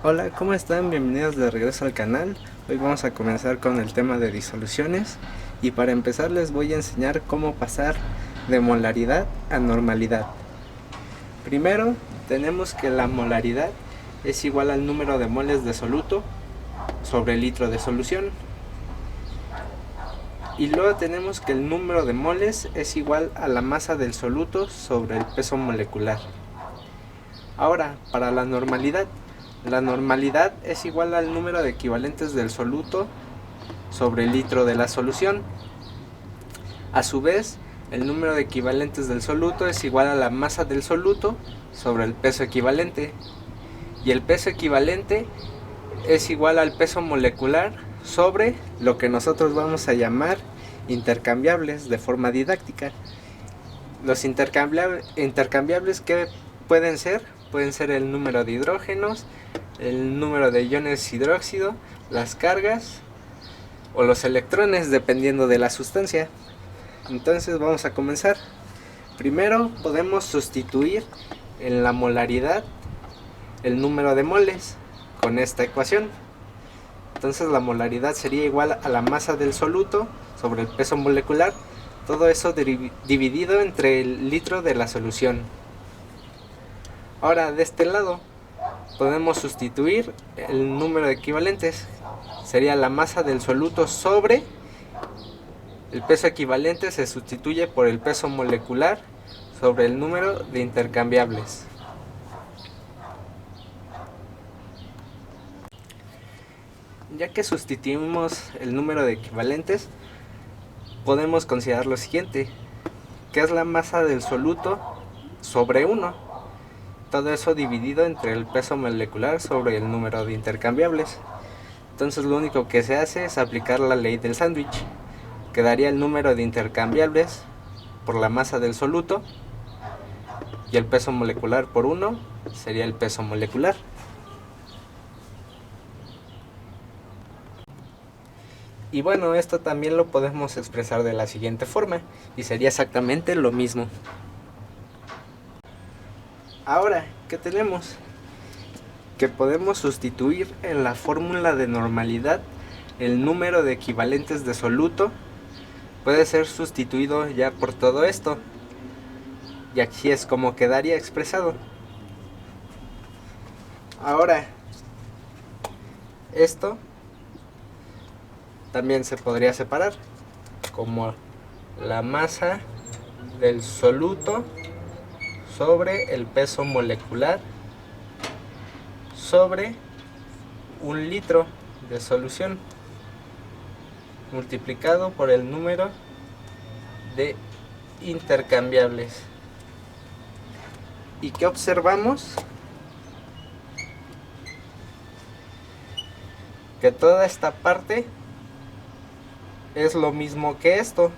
Hola, ¿cómo están? Bienvenidos de regreso al canal. Hoy vamos a comenzar con el tema de disoluciones y para empezar les voy a enseñar cómo pasar de molaridad a normalidad. Primero tenemos que la molaridad es igual al número de moles de soluto sobre el litro de solución. Y luego tenemos que el número de moles es igual a la masa del soluto sobre el peso molecular. Ahora, para la normalidad es igual al número de equivalentes del soluto sobre el litro de la solución. A su vez, el número de equivalentes del soluto es igual a la masa del soluto sobre el peso equivalente. Y el peso equivalente es igual al peso molecular sobre lo que nosotros vamos a llamar intercambiables de forma didáctica. Los intercambiables que pueden ser el número de hidrógenos, el número de iones hidróxido, las cargas o los electrones dependiendo de la sustancia. Entonces vamos a comenzar. Primero podemos sustituir en la molaridad el número de moles con esta ecuación. Entonces la molaridad sería igual a la masa del soluto sobre el peso molecular, todo eso dividido entre el litro de la solución. Ahora de este lado podemos sustituir el número de equivalentes, sería la masa del soluto sobre el peso equivalente, se sustituye por el peso molecular sobre el número de intercambiables. Ya que sustituimos el número de equivalentes, podemos considerar lo siguiente, que es la masa del soluto sobre 1. Todo eso dividido entre el peso molecular sobre el número de intercambiables. Entonces lo único que se hace es aplicar la ley del sándwich. Quedaría el número de intercambiables por la masa del soluto y el peso molecular por 1 sería el peso molecular. Y bueno, esto también lo podemos expresar de la siguiente forma y sería exactamente lo mismo. Ahora, ¿qué tenemos? Que podemos sustituir en la fórmula de normalidad el número de equivalentes de soluto puede ser sustituido ya por todo esto, y aquí es como quedaría expresado. Ahora, esto también se podría separar como la masa del soluto sobre el peso molecular sobre 1 litro de solución multiplicado por el número de intercambiables. ¿Y qué observamos? Que toda esta parte es lo mismo que esto.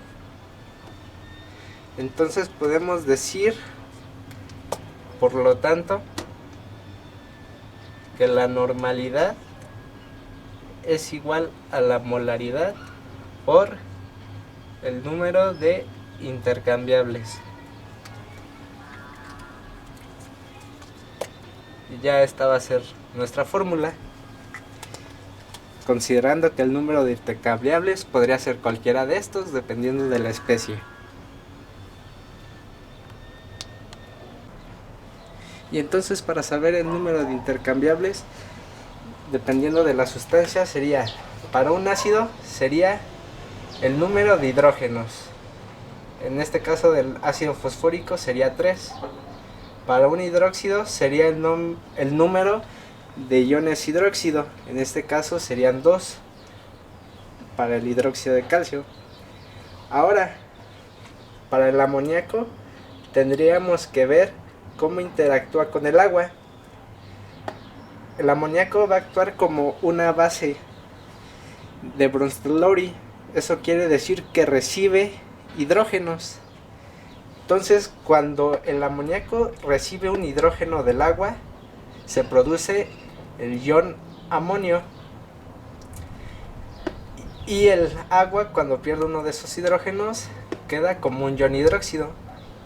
Entonces podemos decir, por lo tanto, que la normalidad es igual a la molaridad por el número de intercambiables. Y ya esta va a ser nuestra fórmula, considerando que el número de intercambiables podría ser cualquiera de estos dependiendo de la especie. Y entonces para saber el número de intercambiables dependiendo de la sustancia sería, para un ácido sería el número de hidrógenos, en este caso del ácido fosfórico sería 3. Para un hidróxido sería el número de iones hidróxido, en este caso serían 2 para el hidróxido de calcio. Ahora, para el amoníaco tendríamos que ver cómo interactúa con el agua. El amoníaco va a actuar como una base de Bronsted-Lowry, eso quiere decir que recibe hidrógenos. Entonces, cuando el amoníaco recibe un hidrógeno del agua, se produce el ion amonio. Y el agua, cuando pierde uno de esos hidrógenos, queda como un ion hidróxido.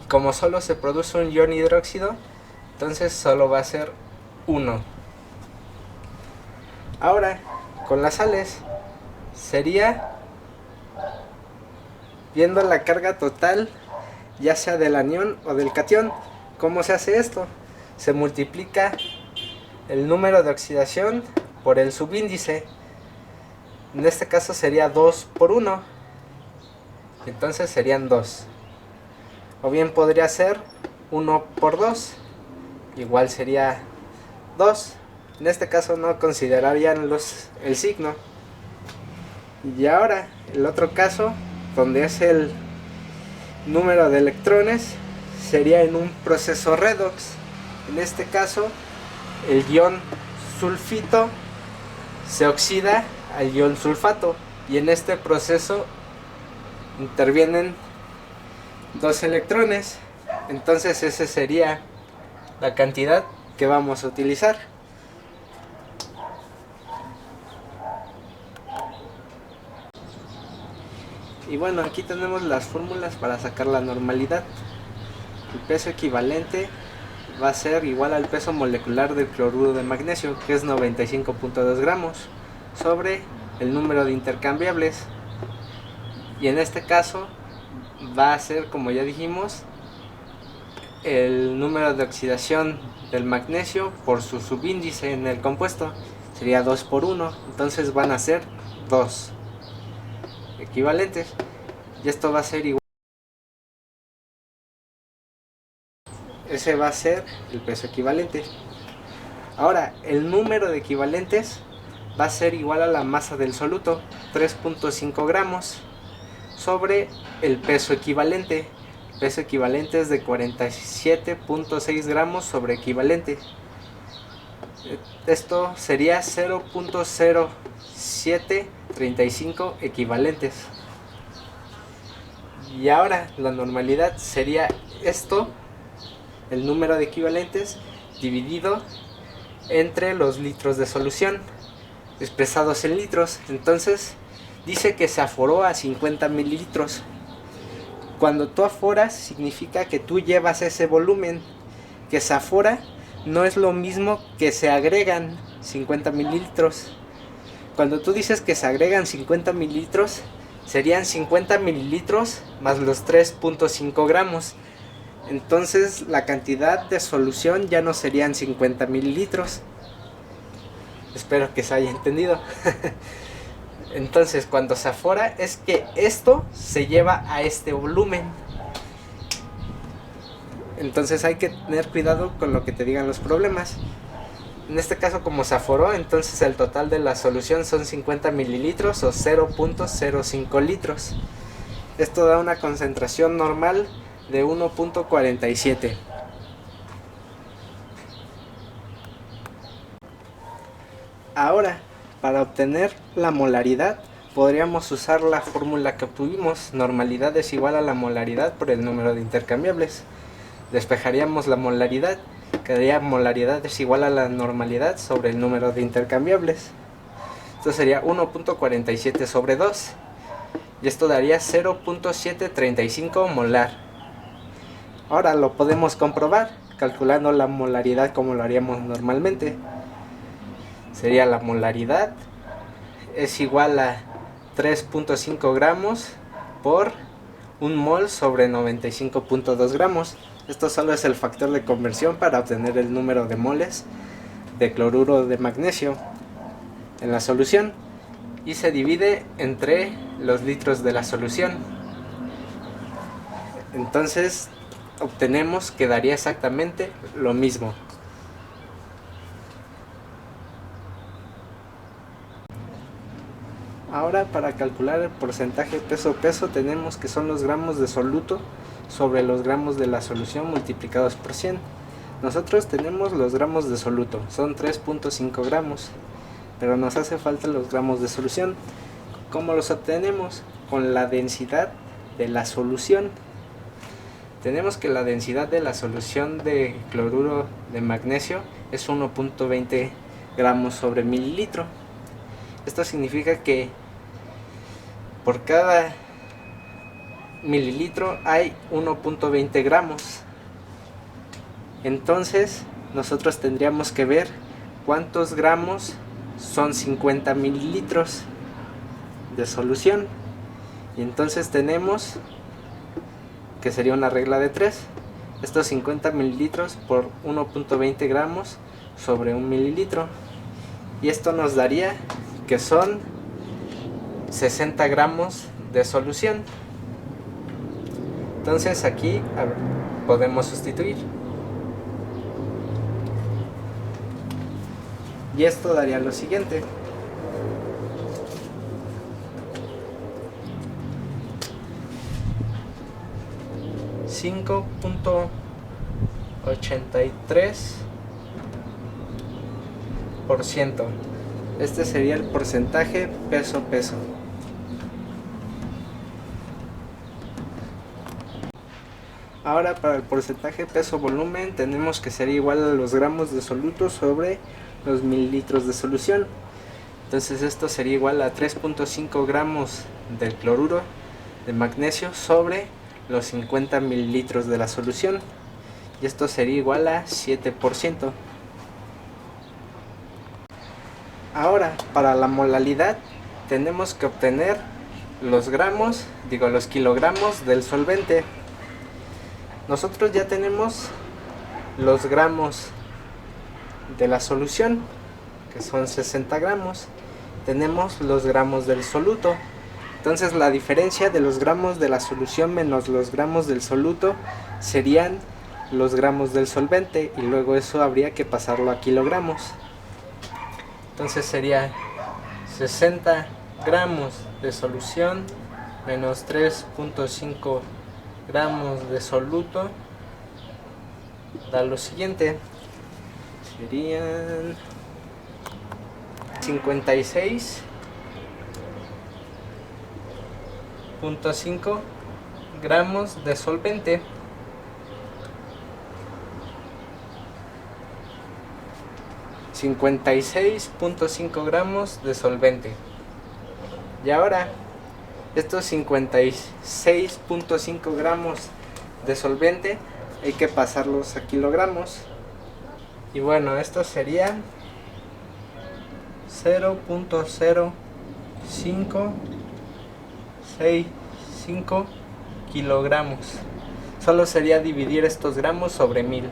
Y como solo se produce un ion hidróxido, entonces solo va a ser 1. Ahora, con las sales, sería viendo la carga total, ya sea del anión o del catión. ¿Cómo se hace esto? Se multiplica el número de oxidación por el subíndice. En este caso sería 2 por 1. Entonces serían 2. O bien podría ser 1 por 2. Igual sería 2. En este caso no considerarían el signo. Y ahora el otro caso, donde es el número de electrones, sería en un proceso redox. En este caso el ion sulfito se oxida al ion sulfato, y en este proceso intervienen 2 electrones. Entonces esa sería la cantidad que vamos a utilizar. Y bueno, aquí tenemos las fórmulas para sacar la normalidad. El peso equivalente va a ser igual al peso molecular del cloruro de magnesio, que es 95.2 gramos, sobre el número de intercambiables. Y en este caso va a ser, como ya dijimos, el número de oxidación del magnesio por su subíndice en el compuesto. Sería 2 por 1, entonces van a ser 2 equivalentes. Y esto va a ser igual. Ese va a ser el peso equivalente. Ahora, el número de equivalentes va a ser igual a la masa del soluto, 3.5 gramos, sobre el peso equivalente. El peso equivalente es de 47.6 gramos sobre equivalente. Esto sería 0.0735 equivalentes. Y ahora la normalidad sería esto, el número de equivalentes dividido entre los litros de solución, expresados en litros. Entonces dice que se aforó a 50 mililitros. Cuando tú aforas, significa que tú llevas ese volumen. Que se afora no es lo mismo que se agregan 50 mililitros. Cuando tú dices que se agregan 50 mililitros, serían 50 mililitros más los 3.5 gramos. Entonces la cantidad de solución ya no serían 50 mililitros. Espero que se haya entendido. Entonces cuando se afora es que esto se lleva a este volumen. Entonces hay que tener cuidado con lo que te digan los problemas. En este caso, como se aforó, entonces el total de la solución son 50 mililitros o 0.05 litros. Esto da una concentración normal de 1.47. Ahora, para obtener la molaridad, podríamos usar la fórmula que obtuvimos. Normalidad es igual a la molaridad por el número de intercambiables. Despejaríamos la molaridad, quedaría molaridad es igual a la normalidad sobre el número de intercambiables. Esto sería 1.47 sobre 2. Y esto daría 0.735 molar. Ahora lo podemos comprobar calculando la molaridad como lo haríamos normalmente. Sería la molaridad es igual a 3.5 gramos por 1 mol sobre 95.2 gramos. Esto solo es el factor de conversión para obtener el número de moles de cloruro de magnesio en la solución, y se divide entre los litros de la solución. Entonces obtenemos que daría exactamente lo mismo. Ahora, para calcular el porcentaje peso-peso, tenemos que son los gramos de soluto sobre los gramos de la solución multiplicados por 100. Nosotros tenemos los gramos de soluto, son 3.5 gramos, pero nos hace falta los gramos de solución. ¿Cómo los obtenemos? Con la densidad de la solución. Tenemos que la densidad de la solución de cloruro de magnesio es 1.20 gramos sobre mililitro. Esto significa que por cada mililitro hay 1.20 gramos. Entonces nosotros tendríamos que ver cuántos gramos son 50 mililitros de solución. Y entonces tenemos que sería una regla de 3. Estos 50 mililitros por 1.20 gramos sobre 1 mililitro. Y esto nos daría que son 60 gramos de solución. Entonces aquí podemos sustituir. Y esto daría lo siguiente. %. Este sería el porcentaje peso-peso. Ahora para el porcentaje peso-volumen tenemos que ser igual a los gramos de soluto sobre los mililitros de solución. Entonces esto sería igual a 3.5 gramos del cloruro de magnesio sobre los 50 mililitros de la solución. Y esto sería igual a 7%. Ahora para la molalidad tenemos que obtener los kilogramos del solvente. Nosotros ya tenemos los gramos de la solución, que son 60 gramos. Tenemos los gramos del soluto. Entonces la diferencia de los gramos de la solución menos los gramos del soluto serían los gramos del solvente, y luego eso habría que pasarlo a kilogramos. Entonces sería 60 gramos de solución menos 3.5 gramos de soluto da lo siguiente. Serían 56.5 gramos de solvente. $56.5 gramos de solvente. Y ahora estos 56.5 gramos de solvente hay que pasarlos a kilogramos. Y bueno, esto serían 0.0565 kilogramos. Solo sería dividir estos gramos sobre 1000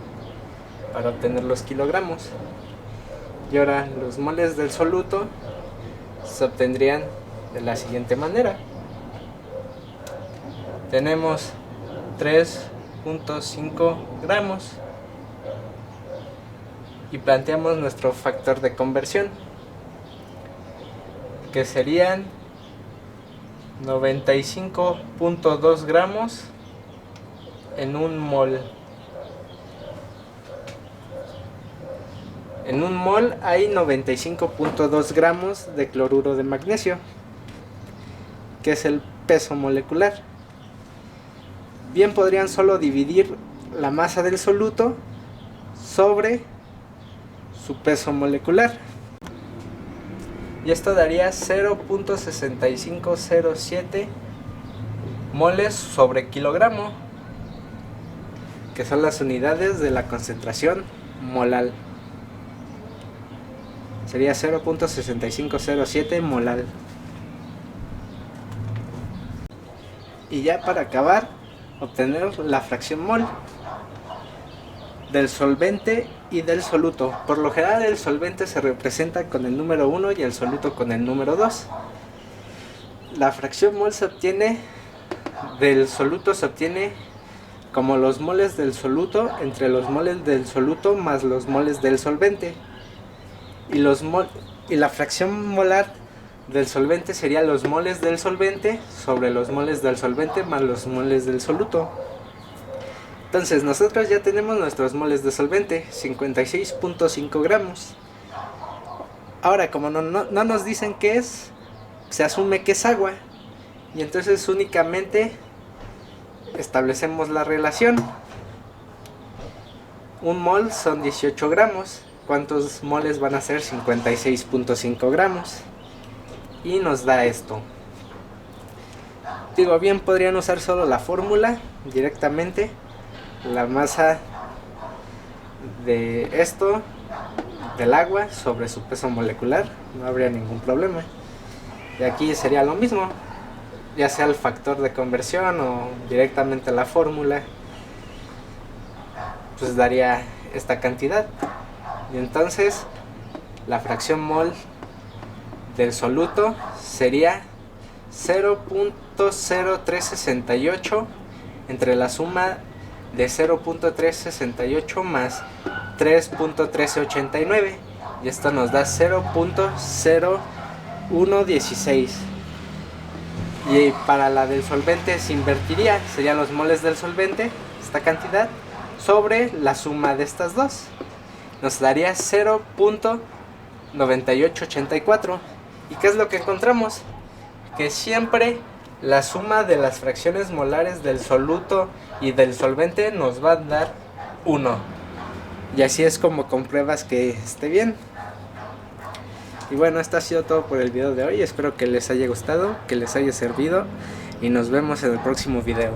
para obtener los kilogramos. Y ahora los moles del soluto se obtendrían de la siguiente manera. Tenemos 3.5 gramos y planteamos nuestro factor de conversión, que serían 95.2 gramos en un mol. En un mol hay 95.2 gramos de cloruro de magnesio, que es el peso molecular. Bien podrían solo dividir la masa del soluto sobre su peso molecular. Y esto daría 0.6507 moles sobre kilogramo, que son las unidades de la concentración molal. Sería 0.6507 molal. Y ya para acabar, obtener la fracción mol del solvente y del soluto. Por lo general el solvente se representa con el número 1 y el soluto con el número 2. La fracción mol se obtiene del soluto, se obtiene como los moles del soluto entre los moles del soluto más los moles del solvente. Y la fracción molar del solvente sería los moles del solvente sobre los moles del solvente más los moles del soluto. Entonces nosotros ya tenemos nuestros moles de solvente, 56.5 gramos. Ahora, como no nos dicen qué es, se asume que es agua. Y entonces únicamente establecemos la relación. Un mol son 18 gramos. ¿Cuántos moles van a ser? 56.5 gramos. Y nos da esto. Digo, bien podrían usar solo la fórmula directamente. La masa de esto del agua sobre su peso molecular, no habría ningún problema. Y aquí sería lo mismo, ya sea el factor de conversión o directamente la fórmula, pues daría esta cantidad. Y entonces la fracción mol del soluto sería 0.0368 entre la suma de 0.368 más 3.1389, y esto nos da 0.0116. Y para la del solvente se invertiría, serían los moles del solvente, esta cantidad, sobre la suma de estas dos, nos daría 0.9884. ¿Y qué es lo que encontramos? Que siempre la suma de las fracciones molares del soluto y del solvente nos va a dar 1. Y así es como compruebas que esté bien. Y bueno, esto ha sido todo por el video de hoy. Espero que les haya gustado, que les haya servido, y nos vemos en el próximo video.